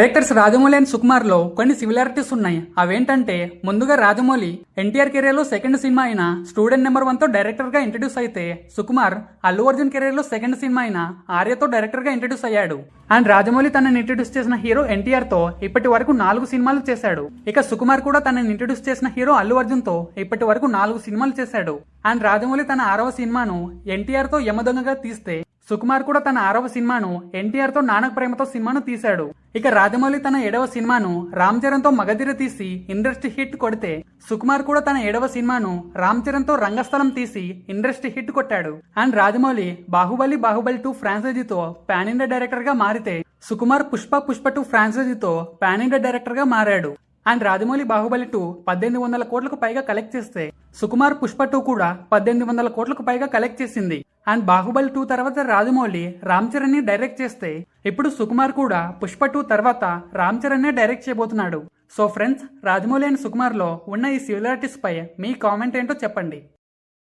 Directors Rajamouli and Sukumar లో కొన్ని similarities ఉన్నాయి. అవేంటంటే ముందుగా రాజమౌళి ఎన్టీఆర్ కెరీర్ లో సెకండ్ సినిమా అయిన స్టూడెంట్ నెంబర్ 1 తో డైరెక్టర్ గా ఇంట్రడ్యూస్ అయితే, సుకుమార్ అల్లు అర్జున్ కెరీర్ లో సెకండ్ సినిమా అయిన ఆర్యతో డైరెక్టర్ గా ఇంట్రడ్యూస్ అయ్యాడు. అండ్ రాజమౌళి తనని ఇంట్రడ్యూస్ చేసిన హీరో ఎన్టీఆర్ తో ఇప్పటి వరకు 4 సినిమాలు చేశాడు. ఇక సుకుమార్ కూడా తనని ఇంట్రడ్యూస్ చేసిన హీరో అల్లు అర్జున్ తో ఇప్పటి వరకు 4 సినిమాలు చేశాడు. అండ్ రాజమౌళి తన 6వ సినిమాను ఎన్టీఆర్ తో యమదొంగగా తీస్తే, సుకుమార్ కూడా తన 6వ సినిమాను ఎన్టీఆర్ తో నానక ప్రేమతో సినిమాను తీశాడు. ఇక రాజమౌళి తన 7వ సినిమాను రామ్ చరణ్ తో మగధీర తీసి ఇండస్ట్రీ హిట్ కొడితే, సుకుమార్ కూడా తన 7వ సినిమాను రామ్ చరణ్ తో రంగస్థలం తీసి ఇండస్ట్రీ హిట్ కొట్టాడు. అండ్ రాజమౌళి బాహుబలి 2 ఫ్రాంచైజీతో పాన్ ఇండియా డైరెక్టర్ గా మారితే, సుకుమార్ పుష్ప 2 ఫ్రాంచైజీతో పాన్ ఇండియా డైరెక్టర్ గా మారాడు. అండ్ రాజమౌళి బాహుబలి 2 1800 కోట్లకు పైగా కలెక్ట్ చేస్తే, సుకుమార్ పుష్ప 2 కూడా 1800 కోట్లకు పైగా కలెక్ట్ చేసింది. అండ్ బాహుబలి 2 తర్వాత రాజమౌళి రామ్ చరణ్ ని డైరెక్ట్ చేస్తే, ఇప్పుడు సుకుమార్ కూడా పుష్ప 2 తర్వాత రామ్ చరణ్ నే డైరెక్ట్ చేయబోతున్నాడు. So friends, Rajamouli and Sukumar లో ఉన్న ఈ సిమిలారిటీస్ పై మీ కామెంట్ ఏంటో చెప్పండి.